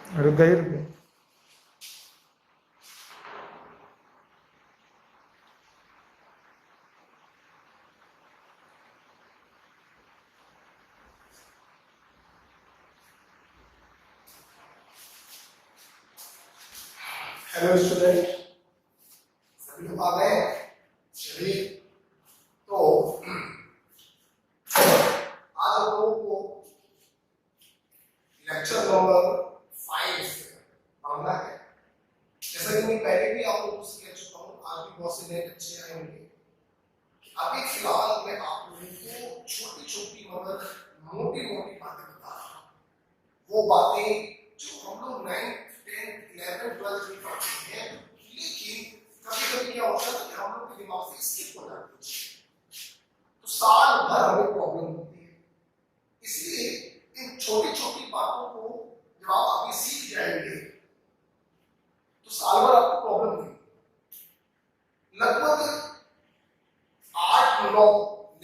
रुक गए। Hello student, सभी लोग आ गए। चलिए, तो आज हम लोगों को लेक्चर नंबर 5 पढ़ना है। जैसा कि मैं पहले भी आप लोगों से कह चुका हूँ, आज भी बहुत से नए बच्चे आए होंगे। अभी फिलहाल मैं आप लोगों को छोटी छोटी मगर मोटी मोटी बातें बता रहा हूँ। वो बातें जो हम लोग 9th 10th 11th 12th में पढ़ते हैं, लेकिन कभी कभी क्या होता है कि हम लोग के दिमाग से स्किप हो जाती है, तो साल भर हमें प्रॉब्लम होती है। इसलिए इन छोटी छोटी बातों को जब आप अभी सीख जाएंगे तो साल भर आपको प्रॉब्लम नहीं। लगभग 8-9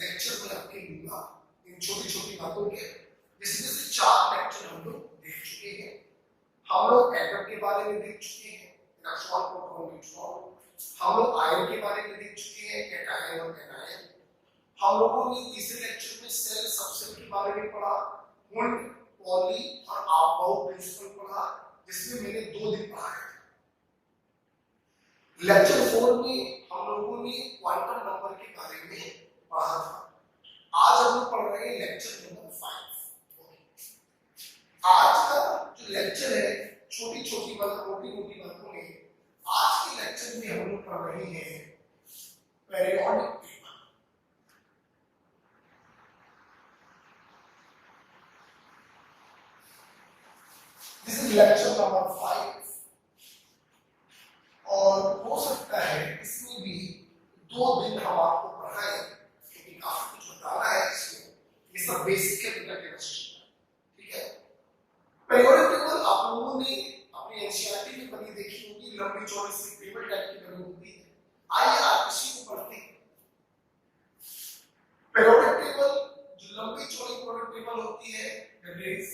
लेक्चर में आपके लूंगा इन छोटी छोटी बातों के, जिसमें से 4 लेक्चर हम लोग देख चुके हैं। हम लोग एटम के बारे में देख चुके हैं, इलेक्ट्रॉन प्रोटॉन न्यूट्रॉन। हम लोग आयन के बारे में देख चुके हैं, कैटायन और एनायन। हम लोगों ने तीसरे लेक्चर में सेल सबसेल के बारे में पढ़ा, वुंड पॉली और आपबाउ प्रिंसिपल पढ़ा, जिसमें मैंने 2 दिन पढ़ाया था। लेक्चर 4 में हम लोगों ने क्वांटम नंबर के बारे में पढ़ा था। आज हम लोग पढ़ रहे हैं लेक्चर नंबर 5। आज का जो लेक्चर है, छोटी छोटी बात मोटी मोटी बातों में, आज के लेक्चर में हम लोग पढ़ रहे हैं periodic table. This is lecture number 5 और हो सकता है इसमें भी 2 दिन हम आपको पढ़ाएं, क्योंकि काफी कुछ बताना है इसमें। ये सब बेसिक है बेटा केमिस्ट्री, ठीक है। पेरियोडिक टेबल आप लोगों ने अपनी एनसीईआरटी में बनी देखी होगी, लंबी चौड़ी सी टेबल टाइप की बनी होती है। आइए आप इसी को पढ़ते हैं। पेरियोडिक टेबल जो लंबी चौड़ी पेरियोडिक टेबल होती है, that is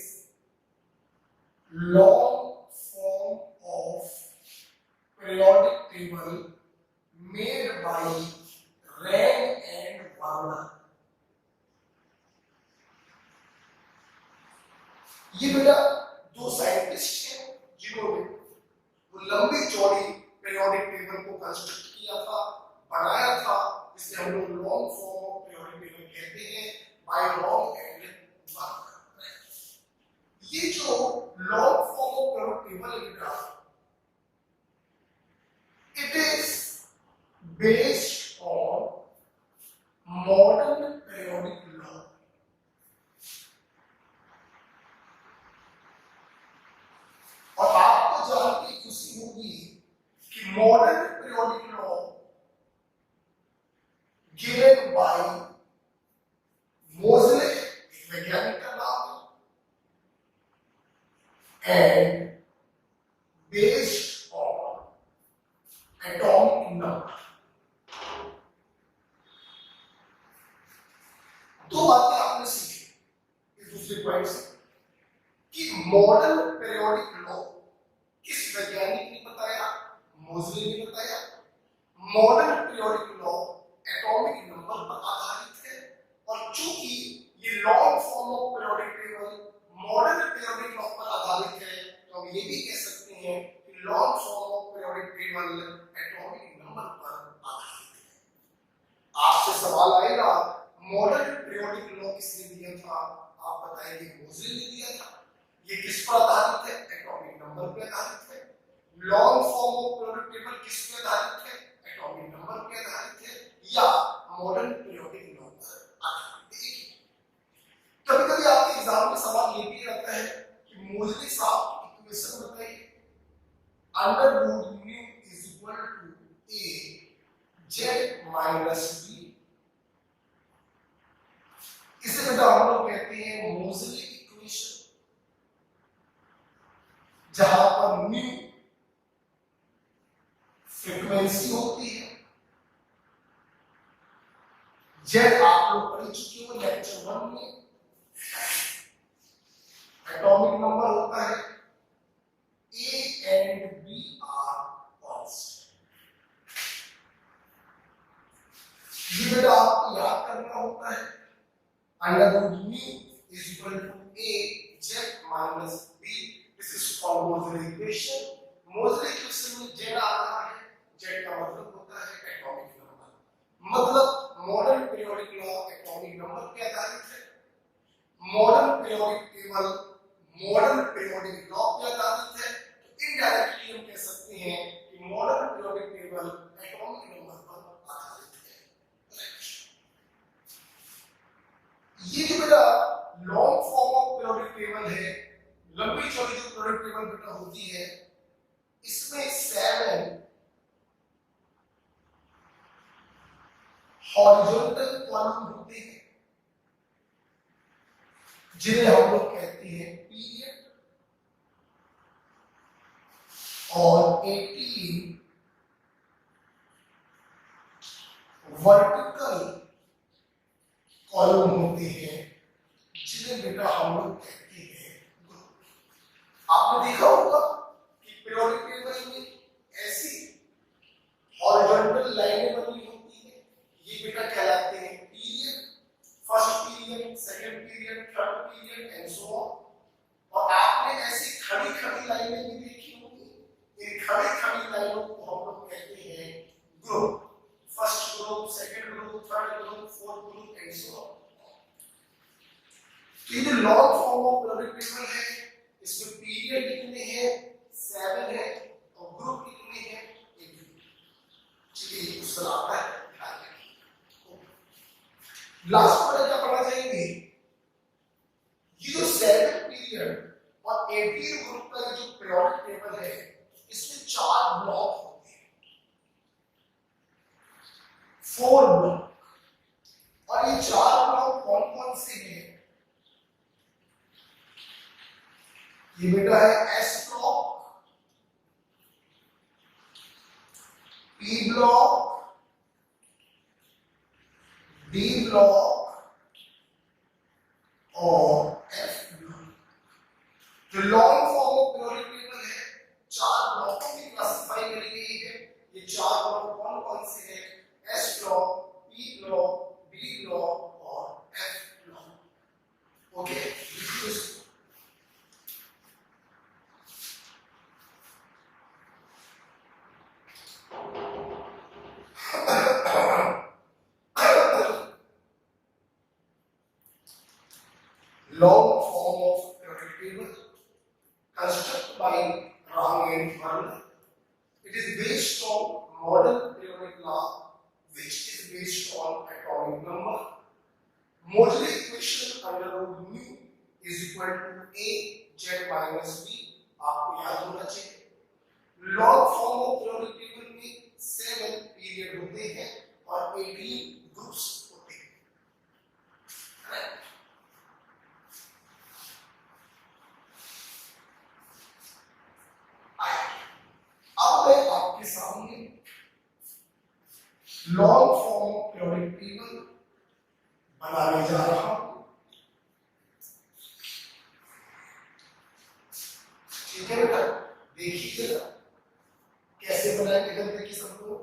long form of periodic table made by Rand and Varma। ये बेटा 2 साइंटिस्ट हैं जिन्होंने वो लंबी चौड़ी periodic table को कंस्ट्रक्ट किया था, बनाया था, जिसे हम लोग long form of periodic table कहते हैं, by Rand and Varma। ये जो long form of periodic table है बेटा, it is based on modern periodic law। और आपको जान के खुशी होगी कि modern periodic law given by मोज़ले, एक वैज्ञानिक का नाम है, and based on atomic number। 2 बातें आपने सीखी इस दूसरे पॉइंट से कि मॉडर्न पेरियोडिक लॉ किस वैज्ञानिक ने बताया, मोज़ले ने बताया। Modern periodic law atomic number पर आधारित है, और चूंकि ये long form of periodic table modern periodic law पर आधारित है, तो हम ये भी कह सकते हैं कि long form of periodic table atomic number पर आधारित है। आपसे सवाल आएगा, मॉडर्न पेरियोडिक लॉ किसने दिया था? आप बताएंगे मोज़ले ने दिया था। ये किस पर आधारित है? एटॉमिक नंबर पर आधारित है। Long form of periodic table किस पर आधारित है? एटॉमिक नंबर पर आधारित है, या मॉडर्न पेरियोडिक लॉ पर आधारित है। कभी कभी आपके एग्जाम में सवाल ये भी आता है कि मोज़ले साहब की इक्वेशन बताइए, under root mu is equal to A Z minus B. इसे बेटा हम लोग कहते हैं मोज़ले इक्वेशन, जहां पर म्यू फ्रीक्वेंसी होती है, जेड आप लोग पढ़ चुके हो लेक्चर 1 में, एटॉमिक नंबर होता है, mu is equal to a z minus b. This is called Moseley equation. Moseley equation में z आ रहा है, z का मतलब होता है एटॉमिक नंबर, मतलब modern periodic law atomic number पे आधारित है। Modern periodic table modern periodic law पे आधारित है। तो इनडायरेक्टली हम कह सकते हैं कि modern periodic table atomic number पर आधारित है। ये जो बेटा long form of periodic table है, लंबी चौड़ी जो पीरियोडिक टेबल बेटा होती है, इसमें 7 हॉरिजॉन्टल कॉलम होते हैं जिन्हें हम लोग कहते हैं पीरियड, और 18 वर्टिकल कॉलम होते हैं जिन्हें बेटा हम लोग कहते हैं ग्रुप। आपने देखा होगा कि पीरियोडिक टेबल में ऐसी हॉरिजॉन्टल लाइनें बनी होती है, ये बेटा कहलाते हैं period, first period, second period, third period and so on. और आपने ऐसी खड़ी खड़ी लाइनें भी देखी होंगी, इन खड़ी खड़ी लाइनों को हम लोग कहते हैं group. First group, second group, third group, fourth group and so on. तो ये जो long form of periodic table है, इसमें पीरियड कितने हैं? 7 है, और ग्रुप कितने हैं? 18। चलिए क्वेश्चन आता है, ध्यान रखिए। लास्ट पर क्या पढ़ना चाहेंगे? ये जो 7 पीरियड और 18 ग्रुप का जो पीरियोडिक टेबल है, इसमें 4 ब्लॉक होते हैं, 4 ब्लॉक। और ये 4 ब्लॉक कौन कौन से हैं? ये बेटा है S block, P block, D block और एफ ब्लॉक। जो long form of periodic table है, 4 ब्लॉकों में क्लासिफाई करी गई है। ये 4 ब्लॉक कौन कौन से हैं? S block, P block, D block और F block. Okay, long form of periodic table constructed by Rang and Varma. It is based on modern periodic law, which is based on atomic number. Moseley equation under root mu is equal to a z minus b. आपको याद होना चाहिए। Long form of periodic table में 7 period होते हैं और 18 groups होते हैं। अब मैं आपके सामने long form of periodic table बनाने जा रहा हूं। ठीक है बेटा, देखिएगा कैसे बनाएंगे, जब देखिए सबको।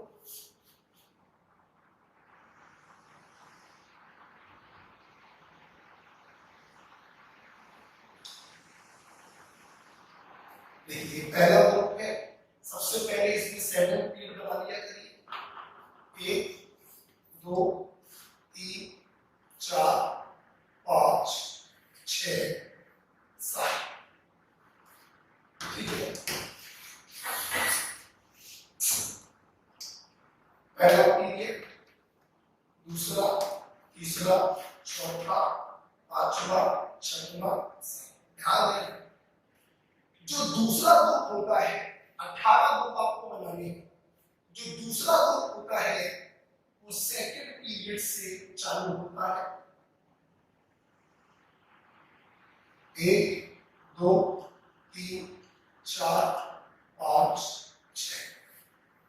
देखिए पहला ग्रुप है, सबसे पहले इसमें 7 पीरियड बना लिया करिए। 1 2 3 4 5 6 7। ठीक है, पहला पीरियड, दूसरा, तीसरा, चौथा, पांचवा, छठवां। ध्यान दें, जो दूसरा ग्रुप होता है, 18 ग्रुप आपको बनाने हैं। जो दूसरा ग्रुप होता है वो सेकंड पीरियड से चालू होता है। 1 2 3 4 5 6।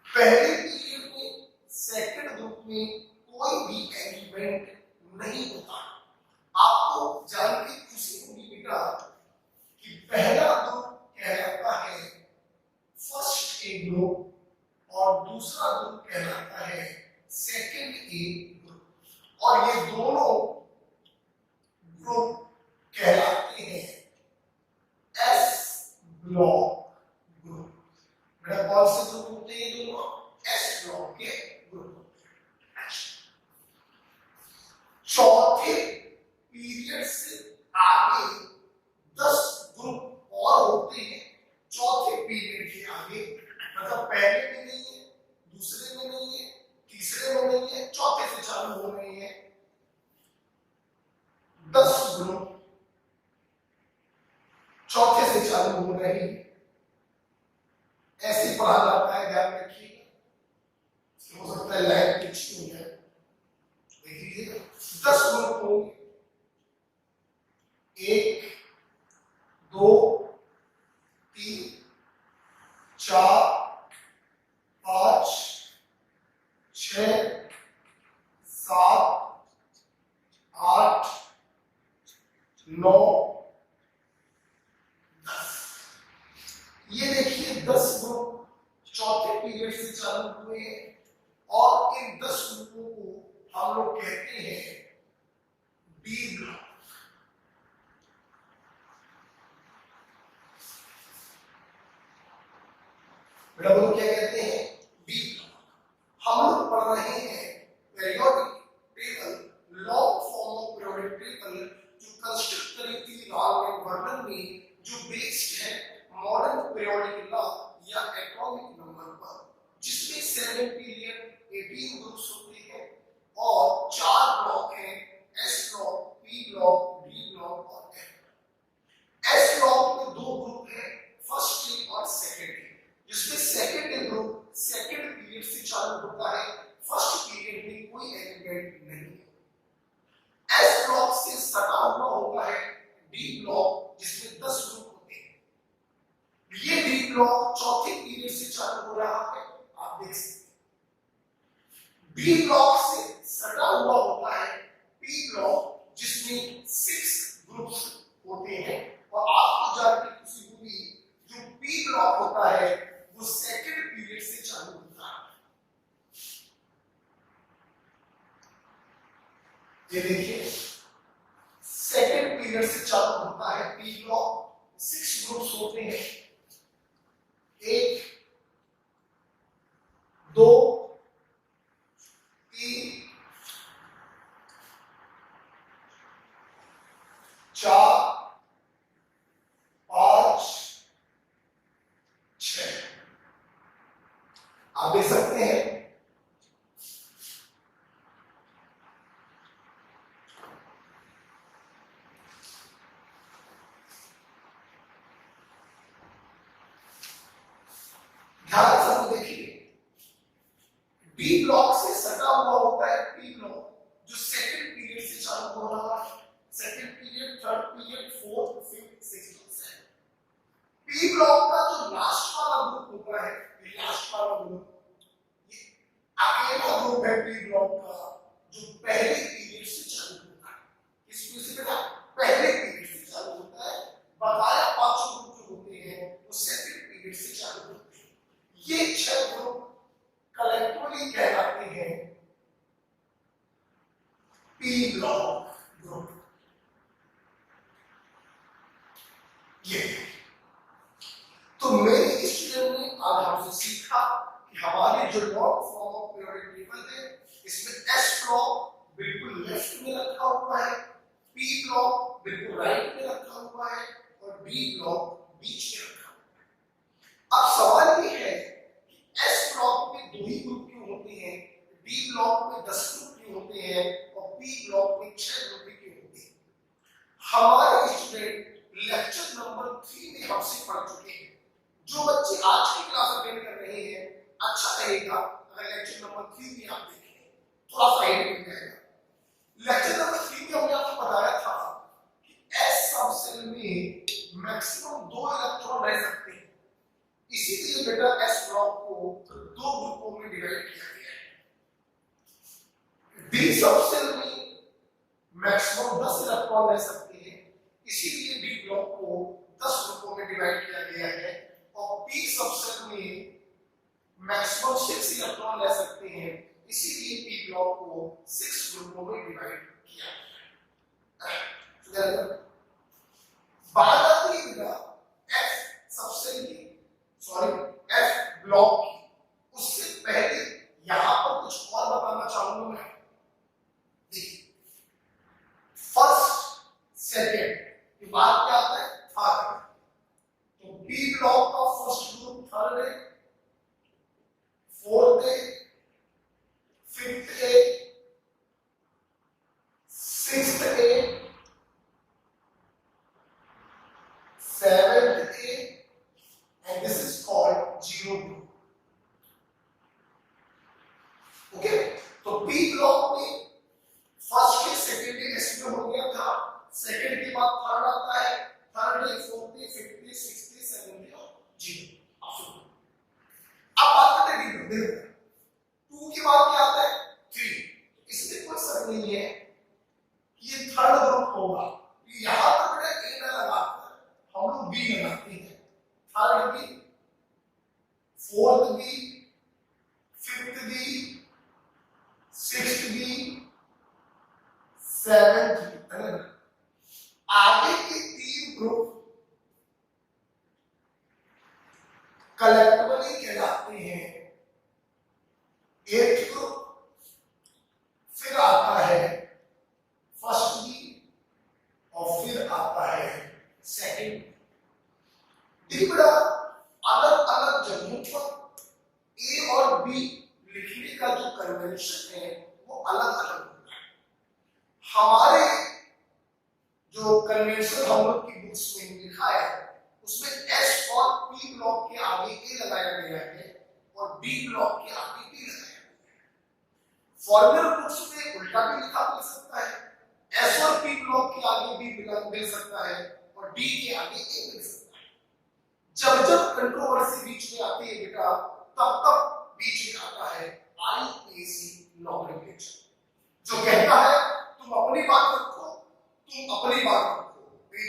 पहले पीरियड में सेकंड ग्रुप में कोई भी एलिमेंट नहीं होता। आपको जान के खुशी होगी बेटा कि पहला ग्रुप कहलाता है फर्स्ट ए ग्रुप और दूसरा ग्रुप कहलाता है सेकंड ए ग्रुप। और ये दोनों ग्रुप ब्लॉक ग्रुप। बेटा कौन से ग्रुप होते हैं दोनों? एस ब्लॉक के ग्रुप। चौथे पीरियड से आगे 10 ग्रुप और होते हैं चौथे पीरियड के आगे, मतलब पहले में नहीं है, दूसरे में नहीं है, तीसरे में नहीं है, चौथे से चालू हो रहे हैं 10 ग्रुप चौथे से चालू हो रहे हैं। ऐसे पढ़ा जाता है, ध्यान रखिए। हो सकता है लाइन पिच नहीं है, देख लीजिएगा 10 ग्रुप होंगे, 1 2 3 4 5 6 7 8 9 10। ये देखिए 10 ग्रुप चौथे पीरियड से चालू हुए हैं और इन 10 ग्रुपों को हम लोग कहते हैं डी ब्लॉक। बेटा वो क्या कहते हैं? D block. हम लोग पढ़ रहे हैं periodic table, long form of periodic table, जो कंस्ट्रक्ट करी थी रॉयल वर्णन में, जो बेस्ड है मॉडर्न पीरियोडिक लॉ या एटॉमिक नंबर पर, जिसमें 7 पीरियड 18 ग्रुप्स होते हैं और 4 ब्लॉक हैं, S block, P block, D block और एफ। एस ब्लॉक में 2 ग्रुप हैं, फर्स्ट डे और सेकंड डे, जिसमें second day group second period से चालू होता है, फर्स्ट पीरियड में कोई एलिमेंट नहीं है। एस ब्लॉक से सटा हुआ होता है डी ब्लॉक, जिसमें 10 ग्रुप होते हैं। ये डी ब्लॉक चौथे पीरियड से चालू हो रहा है, आप देख सकते हैं। बी ब्लॉक से सटा हुआ होता है पी ब्लॉक, जिसमें 6 ग्रुप्स होते हैं और आपको जानने की खुशी होगी जो पी ब्लॉक होता है वो सेकंड पीरियड से चालू होता है। ये देखिए सेकंड पीरियड से चालू होता है पी ब्लॉक, 6 ग्रुप्स होते हैं, 1 2 3 4 5 6। आप देख सकते हैं ध्यान से देखिए, बी ब्लॉक से सटा हुआ होता है पी ब्लॉक, जो सेकंड पीरियड से चालू हो रहा है, second period, third period, fourth, fifth, sixth और सेवंथ। पी ब्लॉक का जो लास्ट वाला ग्रुप होता है, लास्ट वाला ग्रुप ये अकेला ग्रुप है पी ब्लॉक का, जो पहले पीरियड से चालू होता है। इस पीरियड से पहले पीरियड से चालू होता है, बकाया 5 ग्रुप जो होते हैं वो सेकंड पीरियड से चालू होते हैं। ये 6 ग्रुप कलेक्टिवली कहलाते हैं पी ब्लॉक ग्रुप। ये तो मेरे स्टूडेंट ने आज हमसे सीखा कि हमारे जो long form of periodic table है, इसमें एस ब्लॉक बिल्कुल लेफ्ट में रखा हुआ है, पी ब्लॉक बिल्कुल राइट में रखा हुआ है और डी ब्लॉक बीच में रखा हुआ है। अब सवाल ये है कि एस ब्लॉक में 2 ही ग्रुप क्यों होते हैं, डी ब्लॉक में 10 ग्रुप क्यों होते हैं और पी ब्लॉक में 6 ग्रुप क्यों होते हैं? हमारे स्टूडेंट लेक्चर नंबर 3 में हमसे पढ़ चुके हैं। जो बच्चे आज की क्लास अटेंड कर रहे हैं, अच्छा रहेगा अगर लेक्चर नंबर 3 में आप देखें, थोड़ा सा आइडिया मिल जाएगा। लेक्चर नंबर 3 में हमने आपको बताया था कि एस सबसेल में मैक्सिमम 2 इलेक्ट्रॉन रह सकते हैं, इसीलिए बेटा एस ब्लॉक को 2 ग्रुपों में डिवाइड किया गया है। डी सबसेल में मैक्सिमम 10 इलेक्ट्रॉन रह सकते हैं, इसीलिए डी ब्लॉक को 10 ग्रुपों में डिवाइड किया गया है और पी सबसेल में मैक्सिमम 6 इलेक्ट्रॉन ले सकते हैं, इसीलिए पी ब्लॉक को 6 ग्रुपों में डिवाइड किया गया है। बात आती है एफ सबसेल बी ब्लॉक का first group third A, fourth A, fifth A, sixth A, seventh A, and this is called zero group. Okay, तो B ब्लॉक में फर्स्ट के सेकंड के एस्टिमेट हो गया था, सेकंड के बाद थर्ड आता है, third A, fourth A, fifth A, sixth A, seventh A और जीरो। अब बात करते हैं डी में, टू के बाद क्या आता है, थ्री। इसमें कोई शक नहीं है कि ये थर्ड ग्रुप होगा। यहां पर बेटा ए ना लगाकर हम लोग बी लगाते हैं, third B, fourth B, fifth B, sixth B, seventh B. आगे के तीन ग्रुप कलेक्टिवली कहलाते हैं एथ ग्रुप, फिर आता है फर्स्ट बी और फिर आता है सेकंड। देखिए बेटा अलग अलग जगहों पर ए और बी लिखने का जो कन्वेंशन है वो अलग अलग होता है। हमारे जो कन्वेंशन हम लोग की बुक्स में लिखा है उसमें एस और पी ब्लॉक के आगे ए लगाया गया है और बी ब्लॉक के आगे बी लगाया गया है। फॉर्मल बुक्स में उल्टा भी लिखा मिल सकता है, एस और पी ब्लॉक के आगे बी मिल सकता है और डी के आगे ए मिल सकता है। जब जब कंट्रोवर्सी बीच में आती है बेटा तब तब बीच में आता है आईपीसी नॉमेनक्लेचर, जो कहता है तुम अपनी बात रखो, तुम अपनी बात रखो,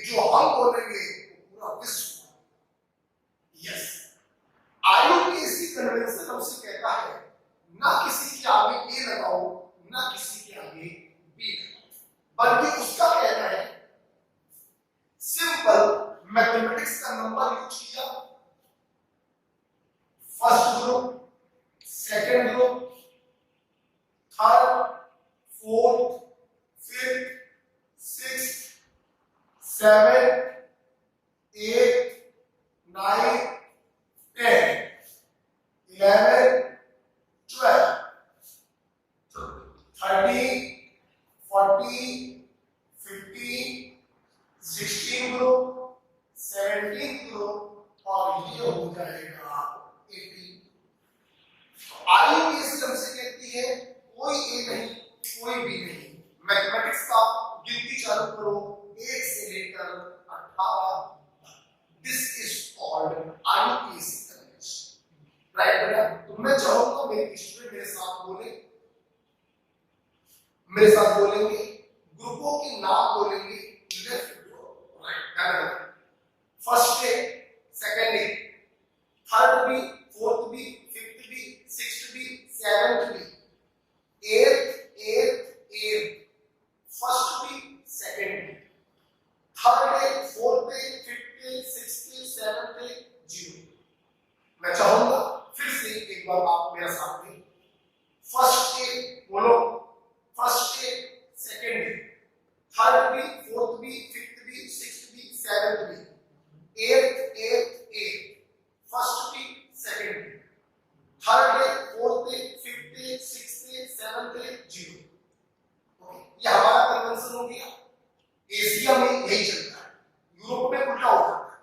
जो हम बोलेंगे वो पूरा विश्व। यस, आईपीसी कन्वेंशन हमसे कहता है ना किसी के आगे ए लगाओ ना किसी के आगे बी लगाओ, बल्कि उसका कहना है सिंपल मैथमेटिक्स का नंबर यूज किया, first group, second group, third, fourth, fifth, sixth, seventh, eight, nine, 10, 11, 12, 13, 14, 15, 16 group, 17 group और ये हो जाएगा 18। आईपीएस हमसे कहती है कोई ए नहीं कोई बी नहीं, मैथमेटिक्स का गिनती चालू करो 1 से लेकर 18। This is called IPS convention, right बेटा। तो मैं चाहूंगा मेरे स्टूडेंट मेरे साथ बोलेंगे, ग्रुपों के नाम बोलेंगे, left group, right. First A, second A, third B, fourth B, fifth B, sixth B, seventh B, eighth, first B, second B, third A, fourth A, fifth A, sixth A, seventh A, zero. मैं चाहूंगा फिर से एक बार आप मेरे साथ में first A बोलो, first A, second A, third B, fourth B, fifth B, sixth B, seventh B, eighth, first B, second B, third A, fourth A, fifth A, sixth A, seventh A, zero. Okay, ये हमारा convention हो गया। Asia में यही चलता है, Europe में उल्टा हो जाता है।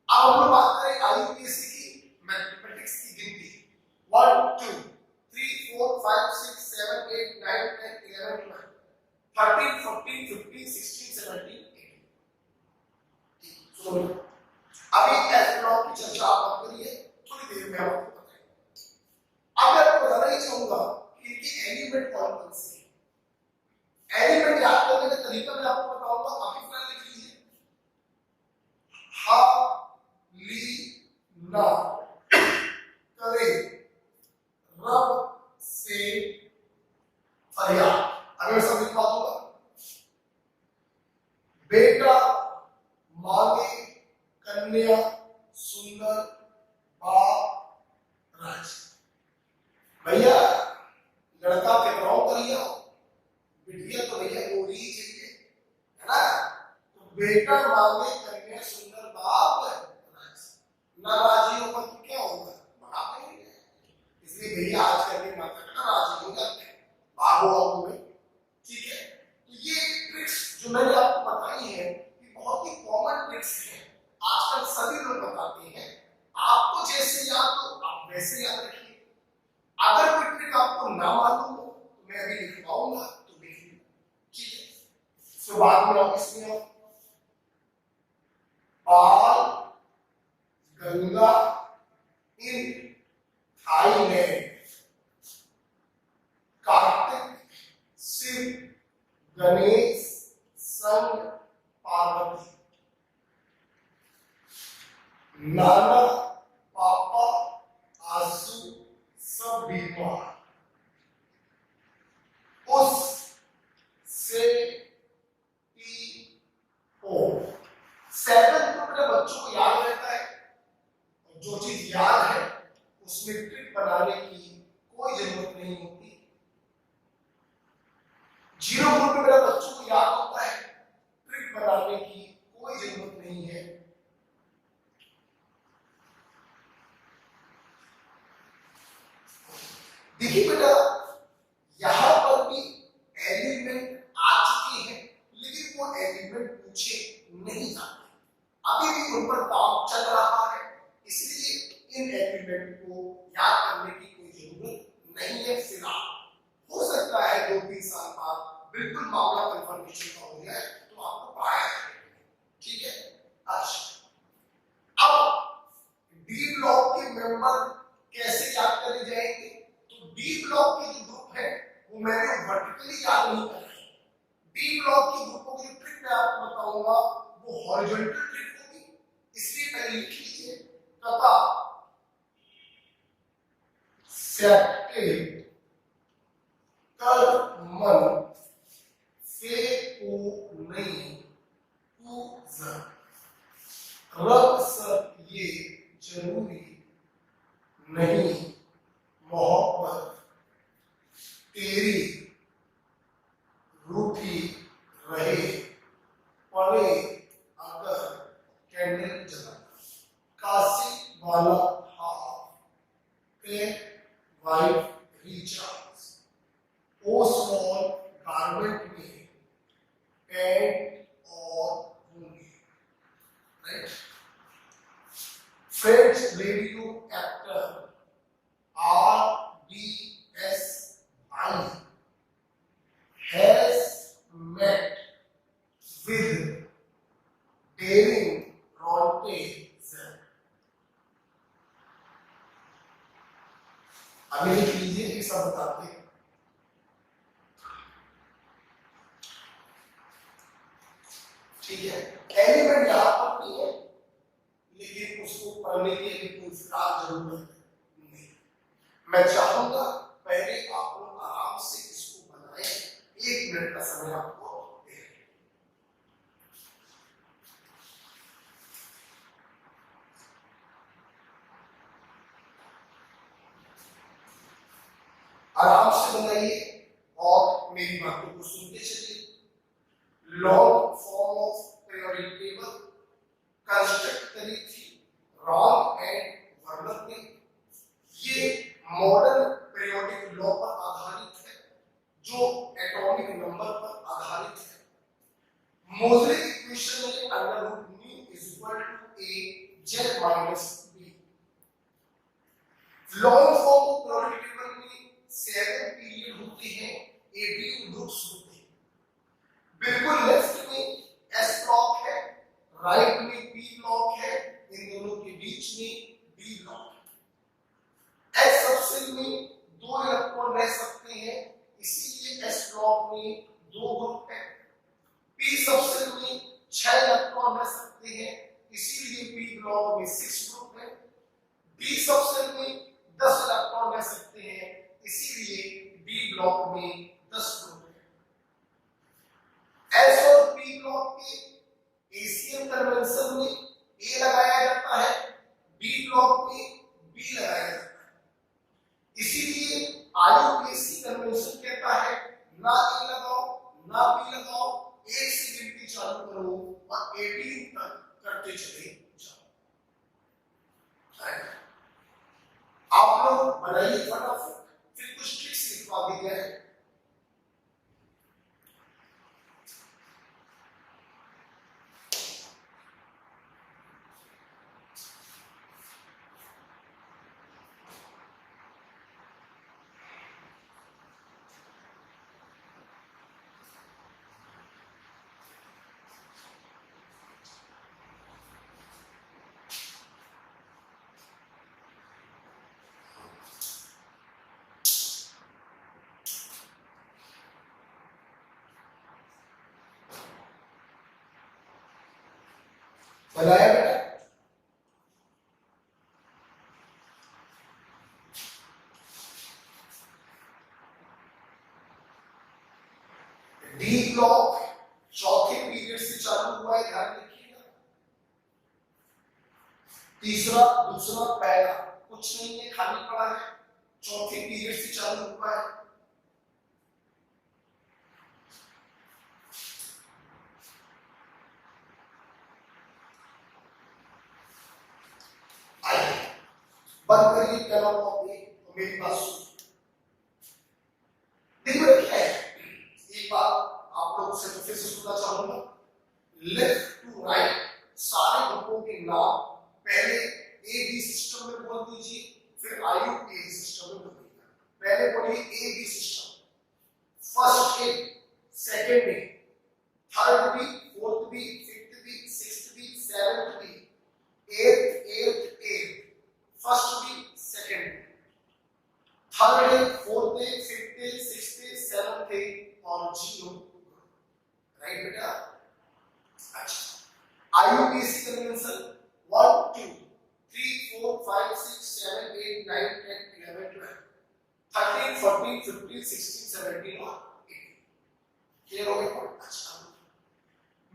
अब हम लोग बात करें आईपीएसी की, मैथमेटिक्स की गिनती 1 2 3 4 5 6 7 8 9 10 11 12 13 14 15 16 17 18। सुनो अभी एफ ब्लॉक की चर्चा आप करिए, थोड़ी देर में आपको बताएंगे। अब मैं आपको बताना ही चाहूंगा कि इनके एलिमेंट कौन कौन से हैं। एलिमेंट याद करने का तरीका मैं आपको बताऊंगा, अभी फिलहाल लिख लीजिए। हा, ली, ना, करे, रब, से, फरियाद। अगर समझ में बात होगा, बेटा, मांगे, कन्या, सुंदर, बाप, राज। भैया लड़का टकराव करिए, बिटिया तो भैया गोरी चाहिए, है ना। तो बेटा, मांगे, कन्या, सुंदर, बाप, राज। ऐसे याद रखिए। अगर कोई ट्रिक आपको ना मालूम हो तो मैं अभी लिखवाऊंगा तो लिख लीजिए, ठीक है। शुरुआत में आप इसमें बाल गंगा इन थाईलैंड, कार्तिक शिव गणेश संग पार्वती, नाना पापा आंसू सब बीमार, उस से टी ओ। 7 तो मेरे बच्चों को याद रहता है, और जो चीज याद है उसमें ट्रिक बनाने की कोई जरूरत नहीं होती। 0 ग्रुप में मेरे बच्चों को याद होता है, ट्रिक बनाने की कोई जरूरत नहीं है। देखिए बेटा, यहां पर भी एलिमेंट आ चुके हैं, लेकिन वो एलिमेंट पूछे नहीं जाते, अभी भी उन पर काम चल रहा है, इसलिए इन एलिमेंट को याद करने की कोई जरूरत नहीं है फिलहाल। हो सकता है 2-3 साल बाद बिल्कुल मामला कन्फर्मेशन का हो जाए तो आपको पढ़ाया जाएगा, ठीक है। अच्छा, अब डी ब्लॉक के मेंबर कैसे याद करे जाएंगे? तो डी ब्लॉक के जो ग्रुप है वो मैंने वर्टिकली याद नहीं कर रहे। डी ब्लॉक के ग्रुपों की ट्रिक मैं आपको बताऊंगा वो हॉरिजॉन्टल ट्रिक होगी, इसलिए पहले लिख लीजिए तथा सेप्टेट कर मन से को नहीं पूजन रब सब ये जरूरी नहीं मोहब्बत तेरी रूठी रहे पड़े अगर कैंडल जला काशी वाला हाफ पे वाइफ रिचार्ज ओ स्मॉल गारमेंट में पैंट और lungi, right. French radio actor RDSI has met with daring Ronte. अभी लिख लीजिए, ये सब बताते हैं। ठीक है, एलिमेंट यहां पर नहीं है, लेकिन उसको पढ़ने के लिए कोई फिलहाल जरूरत नहीं। मैं चाहूंगा पहले आप लोग आराम से इसको बनाएं, 1 मिनट का समय आपको दें। आराम से बनाइए और मेरी बातों को सुनते चलिए। Long form of periodic table construct करी थी रॉन एंड वर्नर ने। ये मॉडर्न पीरियोडिक लॉ पर आधारित है जो एटॉमिक नंबर पर आधारित है। मोजले इक्वेशन में under root nu is equal to a z minus b। Long form of periodic table में 7 पीरियड होते हैं, 18 ग्रुप्स होते हैं। बिल्कुल लेफ्ट में s ब्लॉक है, राइट में p ब्लॉक है, इन दोनों के बीच में d ब्लॉक है। s सबसेल में 2 इलेक्ट्रॉन रह सकते हैं, इसीलिए s ब्लॉक में 2 ग्रुप है। p सबसेल में 6 इलेक्ट्रॉन रह सकते हैं, इसीलिए p ब्लॉक में 6 ग्रुप है। d सबसेल में 10 इलेक्ट्रॉन रह सकते हैं, इसीलिए d ब्लॉक में 10 ग्रुप है। s और p ब्लॉक के एसीएम कन्वेंशन में a लगाया जाता है, b ब्लॉक में b लगाया जाता है। इसीलिए आईयूपीएसी कन्वेंशन कहता है ना a लगाओ ना b लगाओ, 1 से गिनती चालू करो और 18 तक करते चले जाओ। आप लोग बनाइए फटाफट, फिर कुछ ट्रिक्स लिखवा दी गए हैं। बनाया बेटा? डी ब्लॉक चौथे पीरियड से चालू हुआ है, ध्यान रखिएगा। तीसरा, दूसरा, पहला कुछ नहीं है, खाली पड़ा है, चौथे पीरियड से चालू हुआ है। बंद करिए कलम कॉपी, मेरी बात सुनिए। देखो क्या है, एक बात आप लोग से फिर से सुनना चाहूंगा। लेफ्ट टू राइट सारे ग्रुपों के नाम पहले ए बी सिस्टम में बोल दीजिए, फिर IUPAC सिस्टम में बोलिएगा। पहले बोलिए A B system, first A, second A, third B, fourth B, fifth B, sixth B, seventh B, eighth A, first B, second B, third A, fourth A, fifth A, sixth A, seventh A और zero. Right बेटा? अच्छा, IUPAC convention 1 2 3 4 5 6 7 8 9 10 11 12 13 14 15 16 17 और 18। Clear हो गया? अच्छा,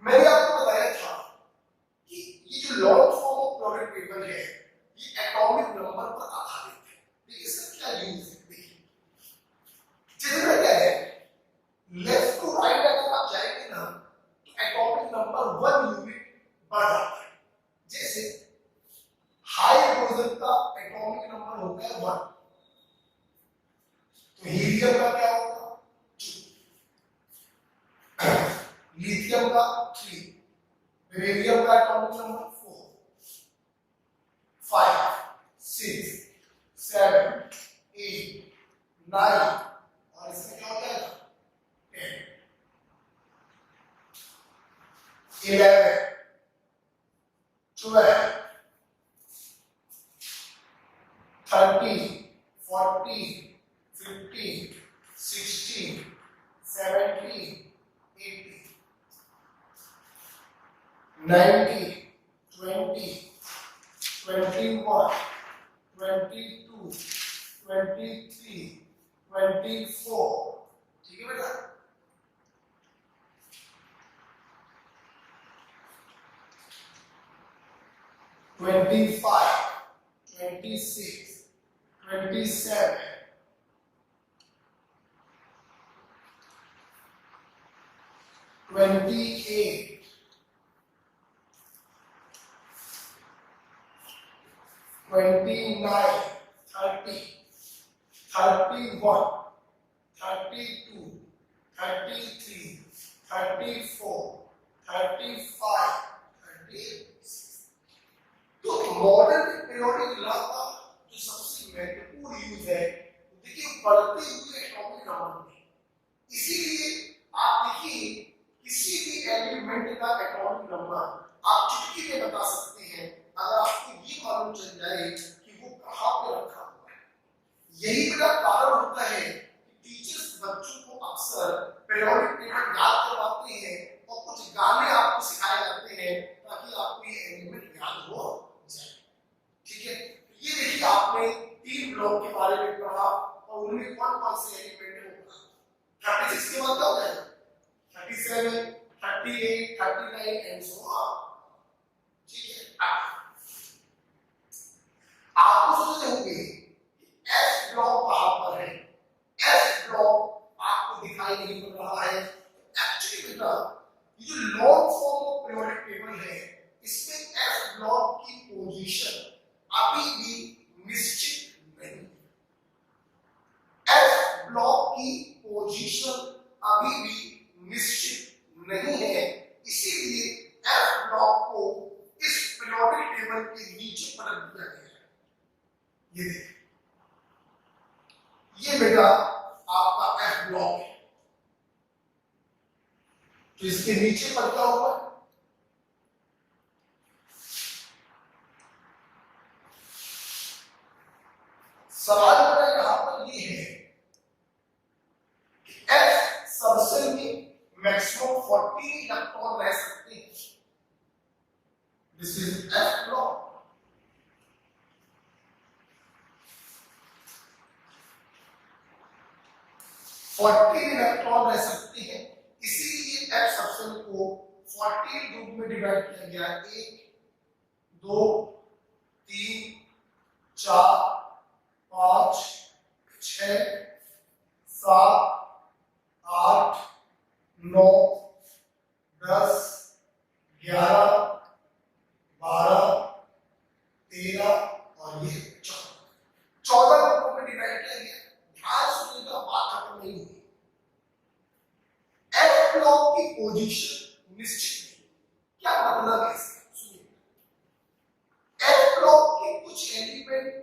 मैंने आपको बताया था कि ये जो long form of product table है ये एटॉमिक नंबर पर आधारित है। देखिए इसका क्या यूज है, देखिए जनरल क्या है, लेफ्ट टू राइट अगर आप जाएंगे ना तो एटॉमिक नंबर 1 यूनिट बढ़ जाता है। जैसे हाइड्रोजन का एटॉमिक नंबर होता है 1, तो हीलियम का क्या होगा 2, लिथियम का 3, बेरिलियम का एटॉमिक नंबर 4, 5 6 7 8 9 और इसमें क्या होता है 10 11 12 13 14 15 16 17 18 19 20 21 22 23 24। ठीक है बेटा? 25 26 27 28 29 30 31 32 33 34 35 36। तो मॉडर्न पीरियोडिक लॉ का जो सबसे महत्वपूर्ण यूज है, देखिए बढ़ते हुए एटॉमिक नंबर में। इसीलिए आप देखिए किसी भी एलिमेंट का एटॉमिक नंबर आप चुटकी में बता सकते हैं अगर आपको ये मालूम चल जाए कि वो कहां पे रखा हुआ है। यही बड़ा कारण होता है कि टीचर्स बच्चों को अक्सर पीरियोडिक टेबल याद करवाते हैं और कुछ गाने आपको सिखाए जाते हैं ताकि आपको ये एलिमेंट याद हो जाए। ठीक है? ये देखिए आपने 3 ब्लॉक के बारे में पढ़ा और उनमें कौन कौन से एलिमेंट है वो पढ़ा। 36 के बाद क्या हो जाएगा 37 38 39 एंड सो ऑन। ठीक है? आपको सोचते होंगे एस ब्लॉक कहां पर है, एस ब्लॉक आपको दिखाई नहीं पड़ रहा है। एक्चुअली बेटा ये जो long form of periodic table है इसमें एस ब्लॉक की पोजीशन अभी भी निश्चित नहीं है। एस ब्लॉक की पोजीशन अभी भी निश्चित नहीं है, इसीलिए एफ ब्लॉक को इस पीरियोडिक टेबल के नीचे पलट दिया गया है। ये देखिए, ये बेटा आपका एफ ब्लॉक है, तो इसके नीचे पड़ता हुआ सवाल मेरा यहां पर ये है कि एफ सबसेल में मैक्सिमम 40 इलेक्ट्रॉन रह सकते हैं। This is F law. 40 electron रह सकते हैं, इसीलिए एफ सबसेल को 40 ग्रुप में डिवाइड किया गया। 1 2 3 4 5 6 7 8 9 10 11 12 13 और ये 14 ग्रुपों में डिवाइड किया गया। ध्यान सुनिएगा, बात खत्म नहीं हुई। एफ ब्लॉक की पोजीशन निश्चित है। क्या मतलब है इसका? सुनिए, एफ ब्लॉक के कुछ एलिमेंट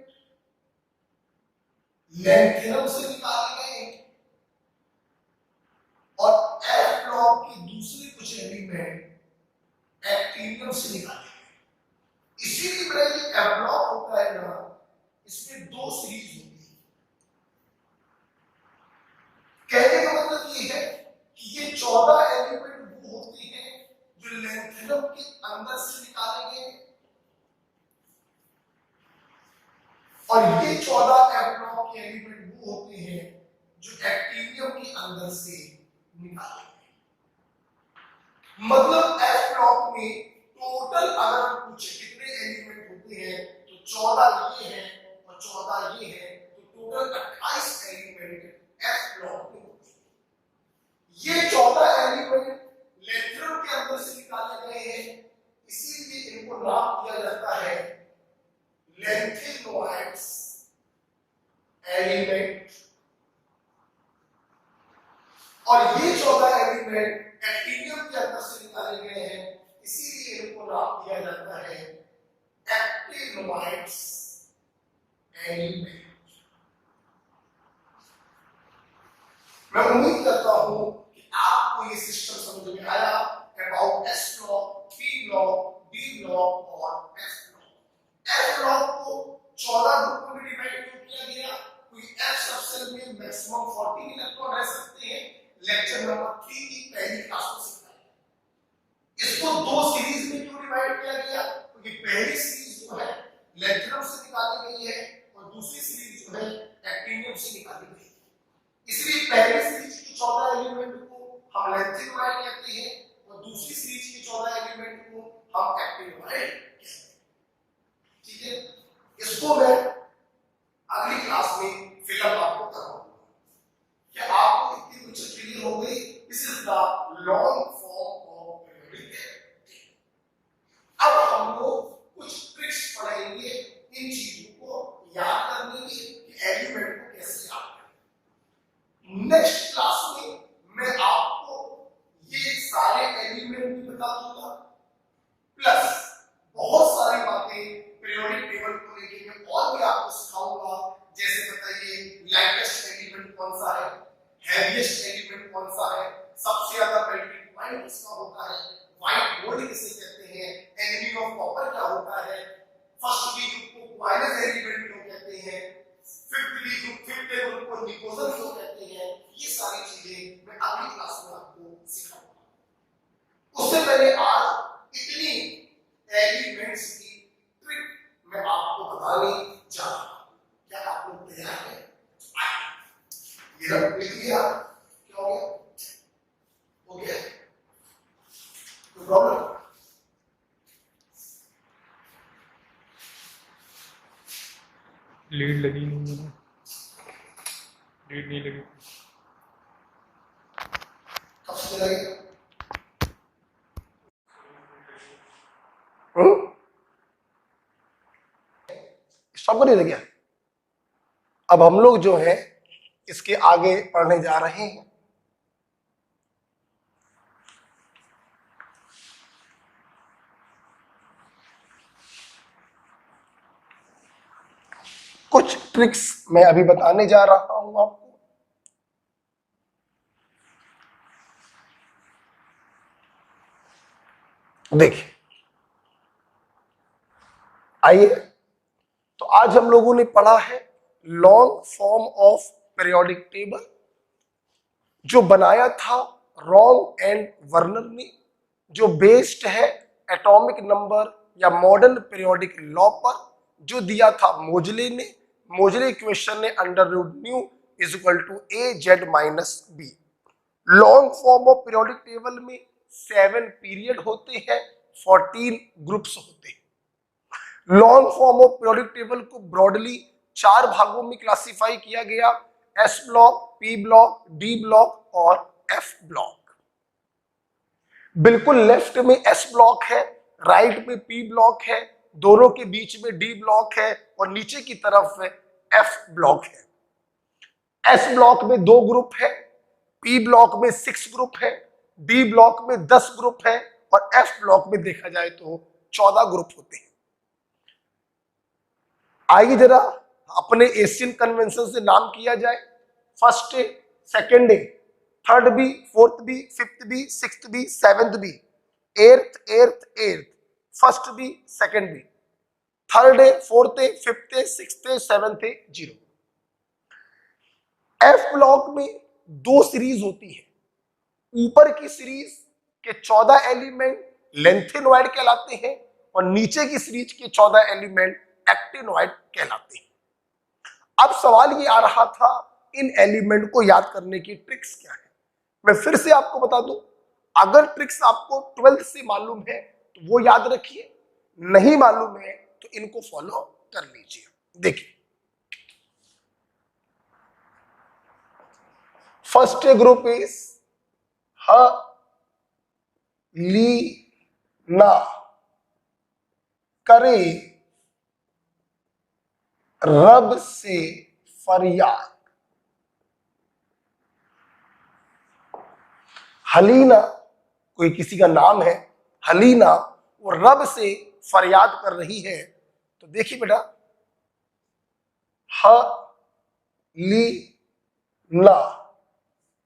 लैंथेनम से निकाले गए हैं और एफ ब्लॉक के दूसरे कुछ एलिमेंट एक्टिनियम से निकाले गए। इसीलिए मेरा ये एफ ब्लॉक होता है ना, इसमें दो सीरीज होती है। कहने का मतलब ये है कि ये 14 एलिमेंट वो होते हैं जो लैंथेनम के अंदर से निकाले गए और ये 14 एफ ब्लॉक के एलिमेंट वो होते हैं जो एक्टिनियम के अंदर से निकाले गए। मतलब एफ ब्लॉक में टोटल अगर पूछे कितने एलिमेंट होते हैं तो 14 ये है और 14 ये है, तो टोटल 28 एलिमेंट एफ ब्लॉक में होते हैं। ये 14 एलिमेंट लैंथेनम के अंदर से निकाले गए हैं, इसीलिए इनको नाम दिया जाता है लैंथेनोइड्स एलिमेंट। और ये 14 एलिमेंट एक्टिनियम के अंदर से निकाले गए हैं, इसीलिए इनको नाम दिया जाता है एक्टिनोइड्स एलिमेंट। मैं उम्मीद करता हूं कि आपको ये सिस्टम समझ में आया about S block, P block, D block और एफ ब्लॉक। एफ ब्लॉक को 14 ग्रुपों में डिवाइड किया गया। कोई एफ सबसेल में मैक्सिमम 40 इलेक्ट्रॉन रह सकते हैं। लेक्चर नंबर 3 की पहली क्लास में सिखाया। इसको दो सीरीज में क्यों डिवाइड किया गया? क्योंकि पहली सीरीज जो है लैंथेनम से निकाली गई है और दूसरी सीरीज जो है एक्टिनियम से निकाली गई है। इसलिए पहली सीरीज की 14 एलिमेंट को हम लैंथेनोइड कहते हैं और दूसरी सीरीज की 14 एलिमेंट को हम एक्टिनोइड कहते हैं। ठीक है, इसको मैं अगली क्लास में फिलअप आपको कराऊंगा। क्या आपको इतनी कुछ क्लियर हो गई? This is the long form of periodic. अब हम लोग कुछ ट्रिक्स पढ़ेंगे इन चीजों को याद करने की कि एलिमेंट को कैसे याद करें। नेक्स्ट क्लास में मैं आपको ये सारे एलिमेंट भी बता दूंगा, प्लस बहुत सारी बातें पीरियोडिक टेबल को लेके मैं और भी आपको सिखाऊंगा। जैसे बताइए लाइटेस्ट एलिमेंट कौन सा है, हैवीएस्ट एलिमेंट कौन सा है, सबसे ज्यादा मेल्टिंग पॉइंट किसका होता है, व्हाइट बोर्ड किसे कहते हैं, एनिमी ऑफ कॉपर क्या होता है, फर्स्ट डी ग्रुप को वायलेंस एलिमेंट क्यों कहते हैं, फिफ्थ ग्रुप को निकोजन क्यों कहते हैं। ये सारी चीजें मैं अगली क्लास में आपको सिखाऊंगा। उससे पहले आज इतनी एलिमेंट्स की ट्रिक मैं आपको बताने जा रहा हूं। क्या आप लोग तैयार हैं? ये रख लिया। क्या हो गया? हो गया? कोई प्रॉब्लम? लीड लगी नहीं है, लीड नहीं लगी। कब से लगेगा? स्टॉप कर दिया क्या? अब हम लोग जो है इसके आगे पढ़ने जा रहे हैं। कुछ ट्रिक्स मैं अभी बताने जा रहा हूं आपको। देखिए, आइए, तो आज हम लोगों ने पढ़ा है long form of periodic table, जो बनाया था रॉन्ग एंड वर्नर ने, जो बेस्ड है एटॉमिक नंबर या मॉडर्न पीरियोडिक लॉ पर, जो दिया था मोजले ने। मोजले इक्वेशन ने under root nu is equal to A Z minus B. Long form of periodic table में 7 पीरियड होते हैं, 14 ग्रुप्स होते हैं। Long form of periodic table को ब्रॉडली 4 भागों में क्लासिफाई किया गया, S block, P block, D block और एफ ब्लॉक। बिल्कुल लेफ्ट में एस ब्लॉक है, राइट में पी ब्लॉक है, दोनों के बीच में डी ब्लॉक है और नीचे की तरफ एफ ब्लॉक है। एस ब्लॉक में 2 ग्रुप है, पी ब्लॉक में 6 ग्रुप है, डी ब्लॉक में 10 ग्रुप है और एफ ब्लॉक में देखा जाए तो 14 ग्रुप होते हैं। आइए जरा अपने एशियन कन्वेंशन से नाम किया जाए। First A, second A, third B, fourth B, fifth B, sixth B, seventh B, eighth, first B, second B, third A, fourth A, fifth A, sixth A, seventh A, 0। F block में 2 series होती है। ऊपर की series के 14 element lanthanoid कहलाते हैं और नीचे की सीरीज के 14 एलिमेंट एक्टिनॉइड कहलाते हैं। अब सवाल ये आ रहा था, इन एलिमेंट को याद करने की ट्रिक्स क्या है। मैं फिर से आपको बता दूं, अगर ट्रिक्स आपको 12th से मालूम है तो वो याद रखिए, नहीं मालूम है तो इनको फॉलो कर लीजिए। देखिए, फर्स्ट ग्रुप इज ना करे रब से फरियाद। हलीना कोई किसी का नाम है, हलीना वो रब से फरियाद कर रही है। तो देखिए बेटा, हलीना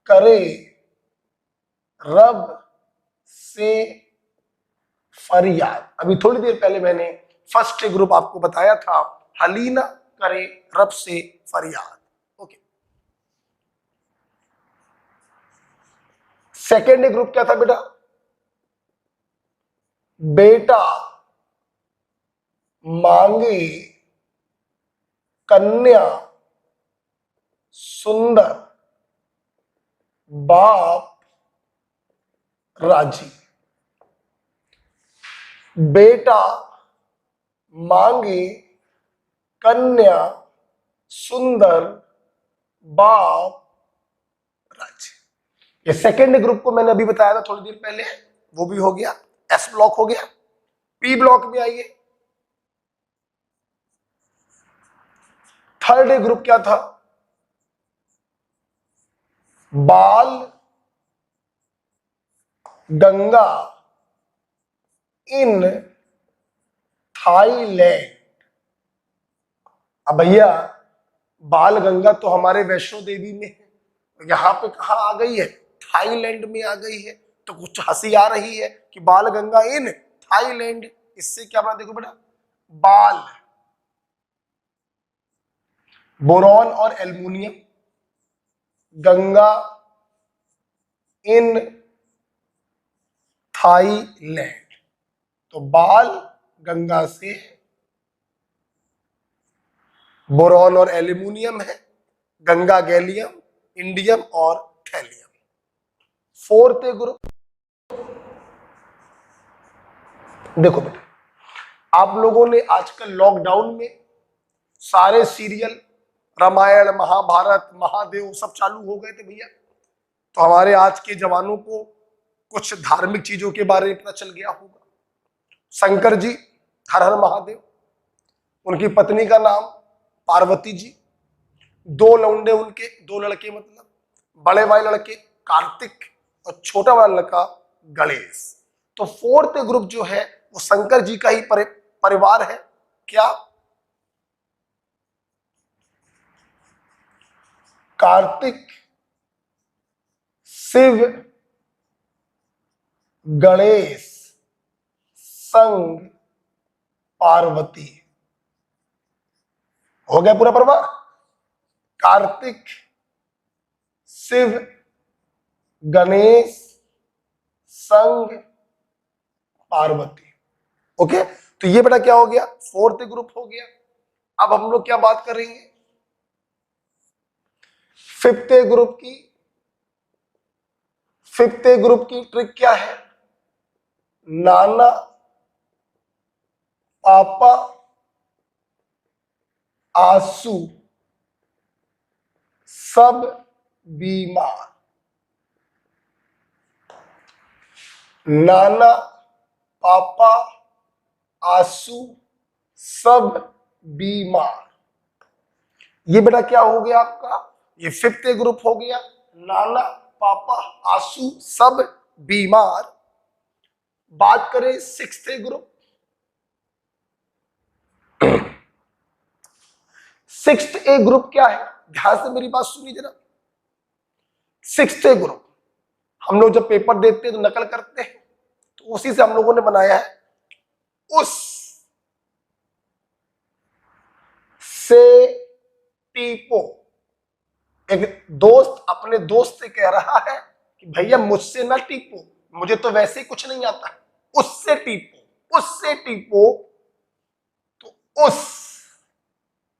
करे रब से फरियाद। अभी थोड़ी देर पहले मैंने फर्स्ट ग्रुप आपको बताया था, हलीना करे रब से फरियाद। ओके, सेकेंड ग्रुप क्या था बेटा? बेटा मांगे कन्या सुंदर बाप राजी। बेटा मांगे कन्या सुंदर बाप राजी। ये सेकेंड ग्रुप को मैंने अभी बताया था थोड़ी देर पहले, वो भी हो गया, एस ब्लॉक हो गया। पी ब्लॉक में आइए, थर्ड ग्रुप क्या था? बाल गंगा इन थाईलैंड। अब भैया, बाल गंगा तो हमारे वैष्णो देवी में है, यहां पे कहां आ गई है? थाईलैंड में आ गई है। तो कुछ हंसी आ रही है कि बाल गंगा इन थाईलैंड, इससे क्या बना? देखो बेटा, बाल बोरॉन और एल्युमिनियम, गंगा इन थाईलैंड। तो बाल गंगा से बोरॉन और एल्युमिनियम है, गंगा गैलियम, इंडियम और थैलियम। फोर्थ ग्रुप, देखो बेटा, आप लोगों ने आजकल लॉकडाउन में सारे सीरियल रामायण, महाभारत, महादेव सब चालू हो गए थे भैया। तो हमारे आज के जवानों को कुछ धार्मिक चीजों के बारे में पता चल गया होगा। शंकर जी, हर हर महादेव, उनकी पत्नी का नाम पार्वती जी, 2 लौंडे उनके, 2 लड़के, मतलब बड़े वाले लड़के कार्तिक और छोटा वाला लड़का गणेश। तो फोर्थ ग्रुप जो है वो शंकर जी का ही परिवार है। क्या? कार्तिक, शिव, गणेश संग पार्वती। हो गया पूरा परिवार? कार्तिक, शिव, गणेश संग पार्वती। ओके, तो ये बेटा क्या हो गया, फोर्थ ग्रुप हो गया। अब हम लोग क्या बात करेंगे, फिफ्थ ग्रुप की। फिफ्थ ग्रुप की ट्रिक क्या है, नाना पापा आंसू सब बीमार। नाना पापा आंसू सब बीमार, ये बेटा क्या हो गया आपका, ये फिफ्थ ग्रुप हो गया। नाना पापा आंसू सब बीमार। बात करें सिक्स्थ ग्रुप। सिक्स्थ ए ग्रुप क्या है, ध्यान से मेरी बात सुनिए जरा। सिक्स्थ ए ग्रुप हम लोग जब पेपर देते हैं तो नकल करते हैं, तो उसी से हम लोगों ने बनाया है, उस से टीपो। एक दोस्त अपने दोस्त से कह रहा है कि भैया मुझसे ना टीपो, मुझे तो वैसे ही कुछ नहीं आता, उससे टीपो, उससे टीपो। तो उस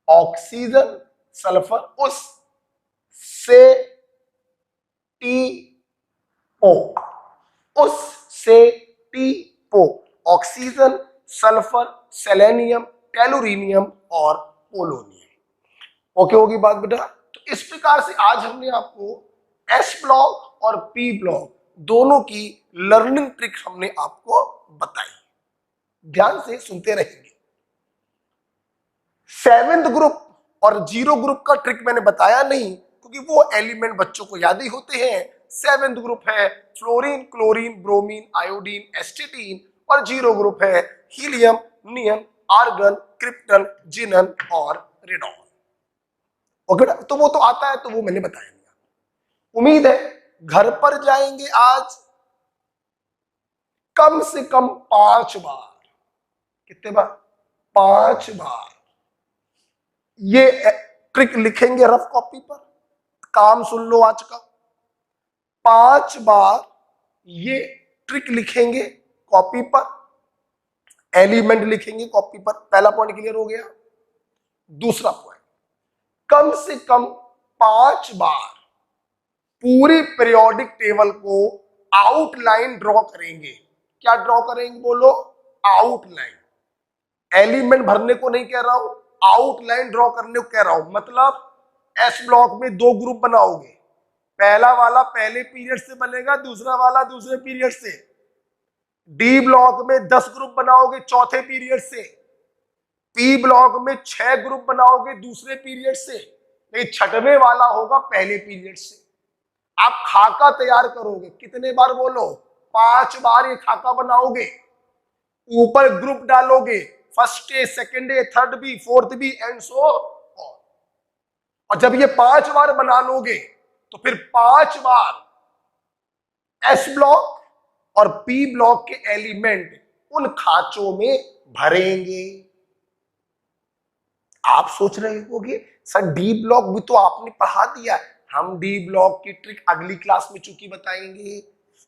ऑक्सीजन सल्फर, उस से टी ओ, उस से टी ओ, ऑक्सीजन सल्फर सेलेनियम टेलुरिनियम और पोलोनियम। ओके होगी बात बेटा। तो इस प्रकार से आज हमने आपको एस ब्लॉक और पी ब्लॉक दोनों की लर्निंग ट्रिक हमने आपको बताई, ध्यान से सुनते रहेंगे। सेवेंथ ग्रुप और जीरो ग्रुप का ट्रिक मैंने बताया नहीं, क्योंकि वो एलिमेंट बच्चों को याद ही होते हैं। सेवेंथ ग्रुप है फ्लोरीन क्लोरीन ब्रोमीन आयोडीन एस्टेटीन, और जीरो ग्रुप है helium neon argon krypton xenon और रेडॉन। ओके, तो वो तो आता है, तो वो मैंने बताया नहीं। उम्मीद है घर पर जाएंगे आज कम से कम 5 बार। कितने बार, 5 बार ये ट्रिक लिखेंगे रफ कॉपी पर। काम सुन लो आज का, 5 बार ये ट्रिक लिखेंगे कॉपी पर, एलिमेंट लिखेंगे कॉपी पर। पहला पॉइंट क्लियर हो गया। दूसरा पॉइंट, कम से कम 5 बार पूरी पीरियोडिक टेबल को आउटलाइन ड्रॉ करेंगे। क्या ड्रॉ करेंगे बोलो, आउटलाइन। एलिमेंट भरने को नहीं कह रहा हूं, आउटलाइन ड्रॉ करने को कह रहा हूं। मतलब एस ब्लॉक में 2 ग्रुप बनाओगे, पहला वाला पहले पीरियड से बनेगा, दूसरा वाला दूसरे पीरियड से। डी ब्लॉक में 10 ग्रुप बनाओगे चौथे पीरियड से। पी ब्लॉक में 6 ग्रुप बनाओगे दूसरे पीरियड से, लेकिन छठवें वाला होगा पहले पीरियड से। आप खाका तैयार करोगे कितने बार बोलो, 5 बार ये खाका बनाओगे। ऊपर ग्रुप डालोगे, first A second A third B fourth B and so on. और जब ये 5 बार बना लोगे तो फिर 5 बार एस ब्लॉक और पी ब्लॉक के एलिमेंट उन खांचों में भरेंगे। आप सोच रहे होंगे सर डी ब्लॉक भी तो आपने पढ़ा दिया। हम डी ब्लॉक की ट्रिक अगली क्लास में चूंकि बताएंगे,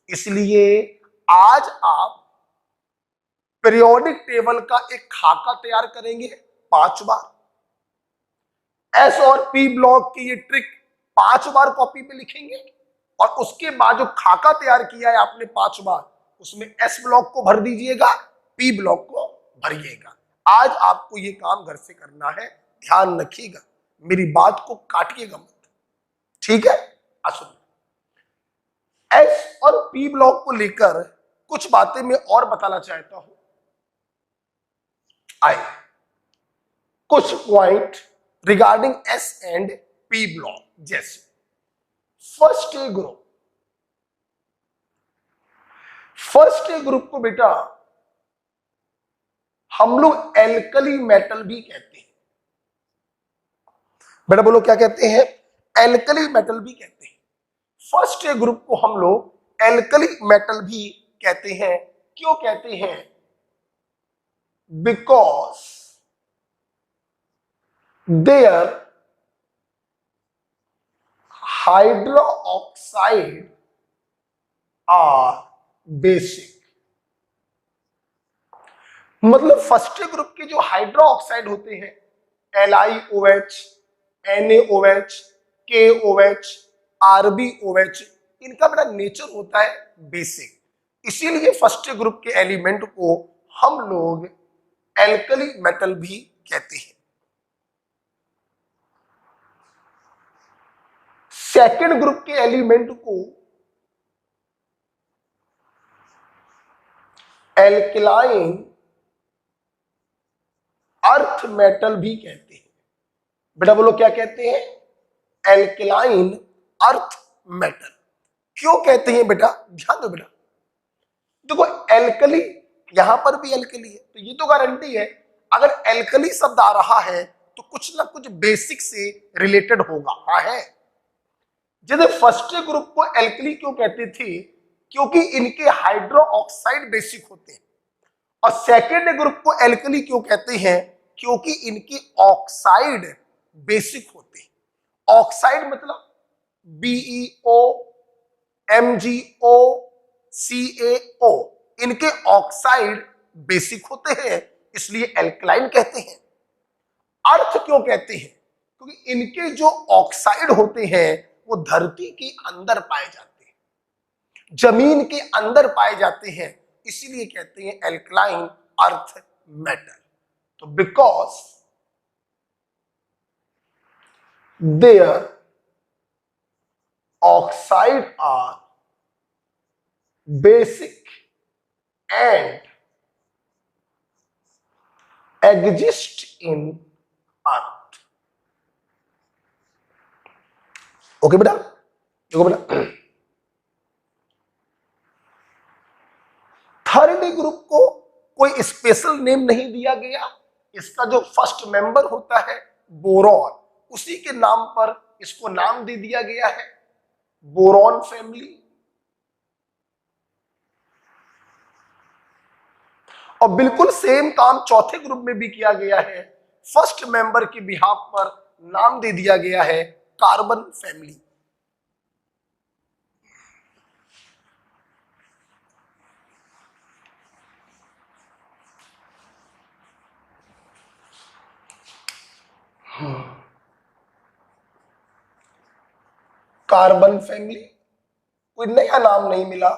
इसलिए आज आप पीरियोडिक टेबल का एक खाका तैयार करेंगे 5 बार। एस और पी ब्लॉक की ये ट्रिक 5 बार कॉपी पे लिखेंगे, और उसके बाद जो खाका तैयार किया है आपने 5 बार, उसमें एस ब्लॉक को भर दीजिएगा, पी ब्लॉक को भरिएगा। आज आपको ये काम घर से करना है, ध्यान रखिएगा, मेरी बात को काटिएगा मत, ठीक है। एस और पी ब्लॉक को लेकर कुछ बातें मैं और बताना चाहता हूं। आए कुछ point regarding S and P block, जैसे first A group. First A group को बेटा हम लोग एल्कली मेटल भी कहते हैं। बेटा बोलो क्या कहते हैं, एल्कली मेटल भी कहते हैं। फर्स्ट ए ग्रुप को हम लोग एल्कली मेटल भी कहते हैं। क्यों कहते हैं, because their hydroxide are basic. मतलब फर्स्ट ग्रुप के जो हाइड्रो ऑक्साइड होते हैं LiOH, NaOH, KOH, RbOH, इनका बड़ा नेचर होता है बेसिक, इसीलिए फर्स्ट ग्रुप के एलिमेंट को हम लोग एल्कली मेटल भी कहते हैं। सेकेंड ग्रुप के एलिमेंट को एल्कलाइन अर्थ मेटल भी कहते हैं। बेटा बोलो क्या कहते हैं? Alkaline earth metal. क्यों कहते हैं बेटा? ध्यान दो बेटा, देखो एल्कली, यहां पर भी एल्कली है तो ये तो गारंटी है अगर एल्कली शब्द आ रहा है तो कुछ ना कुछ बेसिक से रिलेटेड होगा। हाँ है। जैसे फर्स्ट ग्रुप को एल्कली क्यों कहते थे? क्योंकि इनके हाइड्रो ऑक्साइड बेसिक होते हैं। और सेकेंड ग्रुप को एल्कली क्यों कहते हैं? क्योंकि इनके ऑक्साइड बेसिक होते हैं। ऑक्साइड मतलब BeO, MgO, CaO, इनके ऑक्साइड बेसिक होते हैं, इसलिए एल्कलाइन कहते हैं। अर्थ क्यों कहते हैं? क्योंकि इनके जो ऑक्साइड होते हैं वो धरती के अंदर पाए जाते हैं, जमीन के अंदर पाए जाते हैं, इसीलिए कहते हैं एल्कलाइन अर्थ मेटल। तो because their oxide are basic and exist in earth. Okay बेटा, देखो बेटा, थर्ड ग्रुप को कोई स्पेशल नेम नहीं दिया गया। इसका जो फर्स्ट मेंबर होता है बोरॉन, उसी के नाम पर इसको नाम दे दिया गया है, बोरॉन फैमिली। और बिल्कुल सेम काम चौथे ग्रुप में भी किया गया है। फर्स्ट मेंबर के बिहाफ पर नाम दे दिया गया है कार्बन फैमिली। कार्बन फैमिली, कोई नया नाम नहीं मिला,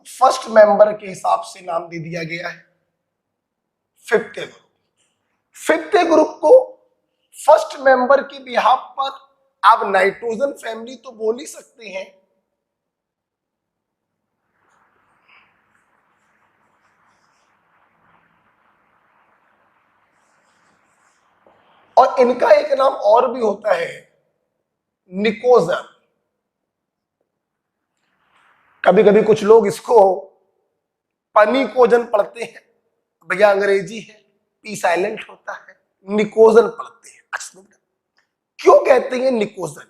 फर्स्ट मेंबर के हिसाब से नाम दे दिया गया है। फिफ्थ ग्रुप को फर्स्ट मेंबर के बिहाफ पर आप नाइट्रोजन फैमिली तो बोल ही सकते हैं। और इनका एक नाम और भी होता है निकोजन। कभी कभी कुछ लोग इसको पनिकोजन पढ़ते हैं, भैया अंग्रेजी है, पी साइलेंट होता है, निकोजन पढ़ते हैं। अच्छा क्यों कहते हैं निकोजन?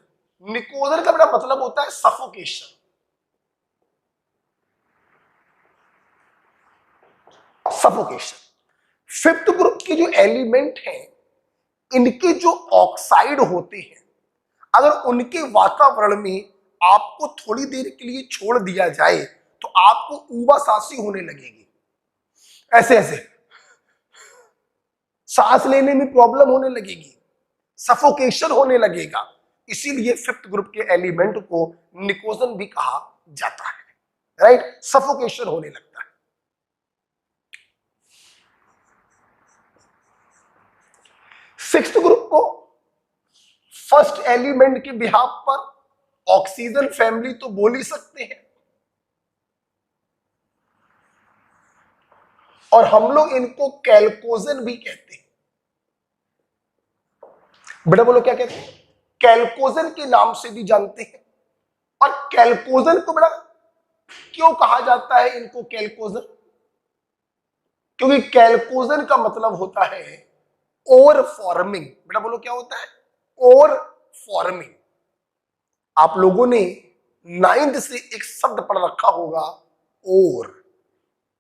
निकोजन का बड़ा मतलब होता है सफोकेशन। सफोकेशन। फिफ्थ ग्रुप के जो एलिमेंट हैं, इनके जो ऑक्साइड होते हैं, अगर उनके वातावरण में आपको थोड़ी देर के लिए छोड़ दिया जाए तो आपको ऊबासासी होने लगेगी, ऐसे ऐसे सांस लेने में प्रॉब्लम होने लगेगी, सफोकेशन होने लगेगा। इसीलिए फिफ्थ ग्रुप के एलिमेंट को निकोजन भी कहा जाता है, राइट? सफोकेशन होने लगता है। सिक्स्थ ग्रुप को फर्स्ट एलिमेंट के बिहाफ पर ऑक्सीजन फैमिली तो बोल ही सकते हैं, और हम लोग इनको कैल्कोजन भी कहते हैं। बेटा बोलो क्या कहते हैं? कैल्कोजन के नाम से भी जानते हैं। और कैल्कोजन को बेटा क्यों कहा जाता है इनको कैल्कोजन? क्योंकि कैल्कोजन का मतलब होता है ओर फॉर्मिंग। बेटा बोलो क्या होता है? ओर फॉर्मिंग। आप लोगों ने 9th से एक शब्द पढ़ रखा होगा ओर।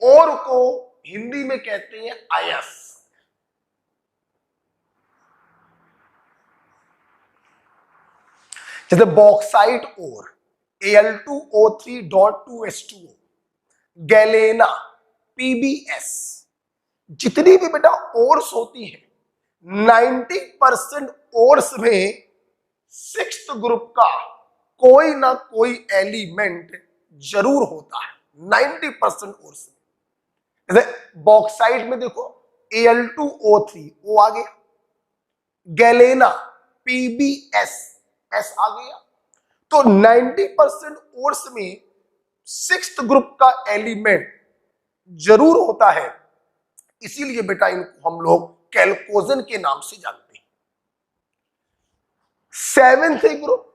ओर को हिंदी में कहते हैं अयस। जैसे bauxite ore Al2O3.2H2O, galena PbS, जितनी भी बेटा ओर्स होती है 90% ओर्स में सिक्स्थ ग्रुप का कोई ना कोई एलिमेंट जरूर होता है 90% ओर्स में। जैसे बॉक्साइट में देखो Al2O3 ओ आ गया, गैलेना PbS एस आ गया। तो 90% ओर्स में सिक्स्थ ग्रुप का एलिमेंट जरूर होता है, इसीलिए बेटा इनको हम लोग कैल्कोजन के नाम से जानते हैं। सेवेंथ ग्रुप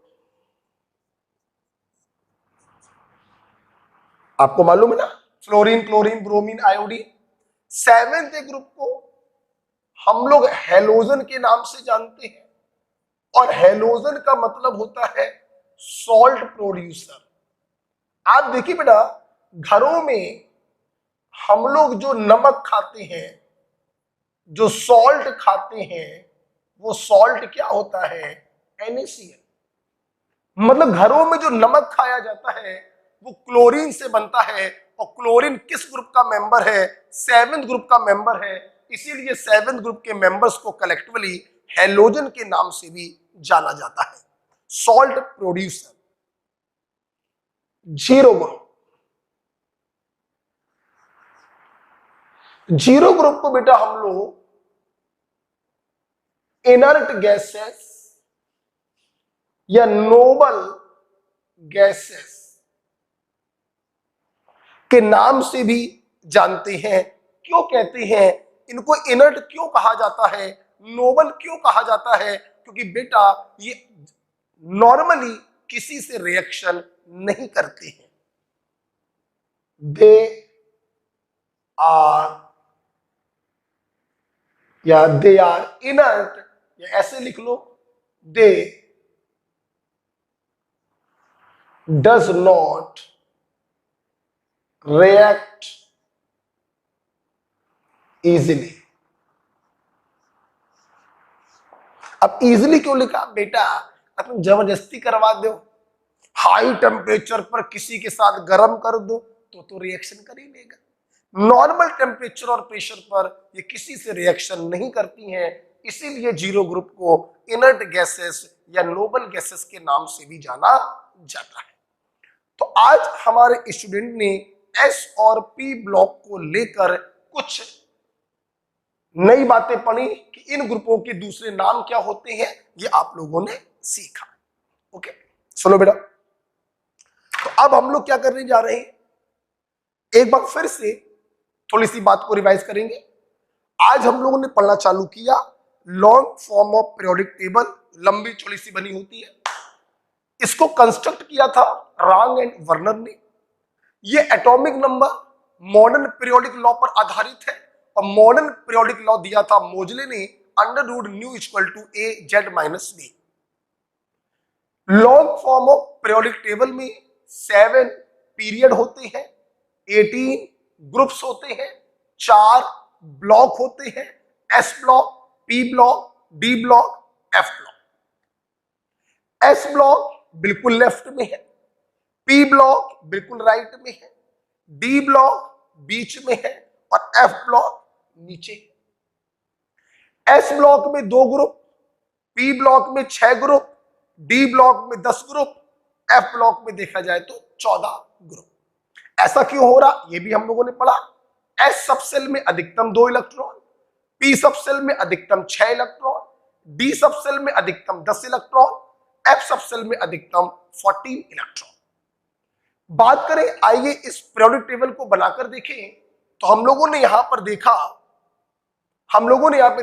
आपको मालूम है ना, fluorine, chlorine, bromine, iodine. Seventh group को हम लोग हेलोजन के नाम से जानते हैं, और हेलोजन का मतलब होता है सॉल्ट प्रोड्यूसर। आप देखिए बेटा, घरों में हम लोग जो नमक खाते हैं, जो सॉल्ट खाते हैं, वो सॉल्ट क्या होता है? NaCl। मतलब घरों में जो नमक खाया जाता है वो क्लोरीन से बनता है, और क्लोरीन किस ग्रुप का मेंबर है? सेवेंथ ग्रुप का मेंबर है। इसीलिए सेवेंथ ग्रुप के मेंबर्स को कलेक्टिवली हेलोजन के नाम से भी जाना जाता है, salt producer. Zero group, zero group को बेटा हम लोग इनर्ट गैसेस या नोबल गैसेस के नाम से भी जानते हैं। क्यों कहते हैं इनको इनर्ट? क्यों कहा जाता है? नोबल क्यों कहा जाता है? क्योंकि बेटा ये नॉर्मली किसी से रिएक्शन नहीं करते हैं। दे आर, या दे आर इनर्ट, या ऐसे लिख लो, they does not react easily. अब इजीली क्यों लिखा बेटा? तुम जबरदस्ती करवा दो, हाई टेम्परेचर पर किसी के साथ गर्म कर दो तो रिएक्शन कर ही लेगा। नॉर्मल टेम्परेचर और प्रेशर पर ये किसी से रिएक्शन नहीं करती हैं, इसीलिए जीरो ग्रुप को इनर्ट गैसेस या नोबल गैसेस के नाम से भी जाना जाता है। तो आज हमारे स्टूडेंट ने एस और पी ब्लॉक को लेकर कुछ नई बातें पढ़ी कि इन ग्रुपों के दूसरे नाम क्या होते हैं, ये आप लोगों ने सीखा। ओके, सुनो बेटा, तो अब हम लोग क्या करने जा रहे हैं, एक बार फिर से थोड़ी सी बात को रिवाइज करेंगे। आज हम लोगों ने पढ़ना चालू किया long form of periodic table, लंबी चौड़ी सी बनी होती है। इसको कंस्ट्रक्ट किया था रांग एंड वर्नर ने। ये atomic number modern periodic law पर आधारित है, और मॉडर्न पीरियोडिक लॉ दिया था मोजले ने under root nu equal to A Z minus B. Long form of periodic table में 7 पीरियड होते हैं, 18 ग्रुप्स होते हैं, 4 ब्लॉक होते हैं, S block, P block, D block, F block. S block बिल्कुल लेफ्ट में है, पी ब्लॉक बिल्कुल राइट में है, डी ब्लॉक बीच में है, और एफ ब्लॉक नीचे। एस ब्लॉक में 2 ग्रुप, पी ब्लॉक में 6 ग्रुप, डी ब्लॉक में 10 ग्रुप, एफ ब्लॉक में देखा जाए तो 14 ग्रुप। ऐसा क्यों हो रहा, ये भी हम लोगों ने पढ़ा। एस सबसेल में अधिकतम 2 इलेक्ट्रॉन, पी सबसेल में अधिकतम 6 इलेक्ट्रॉन, डी सबसेल में अधिकतम 10 इलेक्ट्रॉन, एफ सबसेल में अधिकतम 14 इलेक्ट्रॉन। बात करें, आइए इस पीरियोडिक टेबल को बनाकर देखें। तो हम लोगों ने यहां पर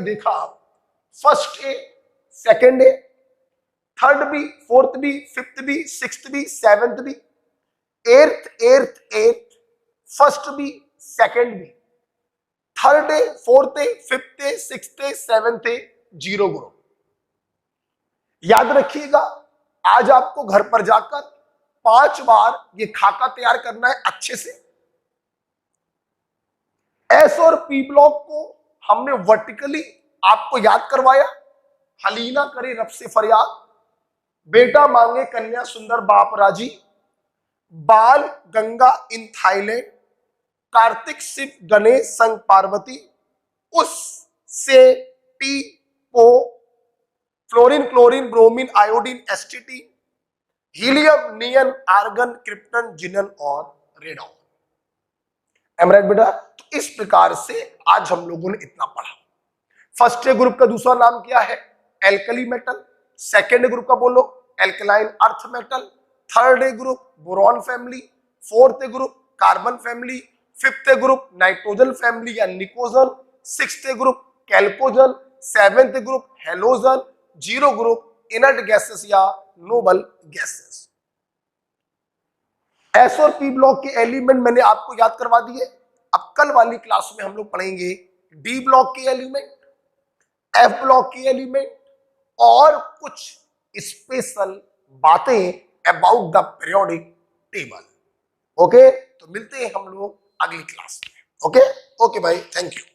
देखा first A, second A, third B, fourth B, fifth B, sixth B, seventh B, eighth, first B, second B, third A, fourth A, fifth A, sixth A, seventh A, zero group. याद रखिएगा, आज आपको घर पर जाकर 5 बार ये खाका तैयार करना है अच्छे से। एस और पी ब्लॉक को हमने वर्टिकली आपको याद करवाया, हलीना करे रब से फरियाद, बेटा मांगे कन्या सुंदर बाप राजी, बाल गंगा इन थाईलैंड, कार्तिक शिव गणेश संग पार्वती, उससे टी ओ fluorine, chlorine, bromine, iodine, astatine, helium, neon, argon, krypton, xenon और रेडॉन। एमराइट बेटा? तो इस प्रकार से आज हम लोगों ने इतना पढ़ा। फर्स्ट ग्रुप का दूसरा नाम क्या है? Alkali metal. सेकेंड ग्रुप का बोलो, alkaline earth metal. Third group boron family. Fourth group carbon family. Fifth group nitrogen family या pnictogen. Sixth group chalcogen. Seventh group halogen. Zero group inert gases या noble gases. S और P block के element मैंने आपको याद करवा दिए। अब कल वाली क्लास में हम लोग पढ़ेंगे डी ब्लॉक के एलिमेंट, एफ ब्लॉक के एलिमेंट और कुछ स्पेशल बातें about the periodic table. Okay, तो मिलते हैं हम लोग अगली क्लास में। ओके ओके भाई, थैंक यू।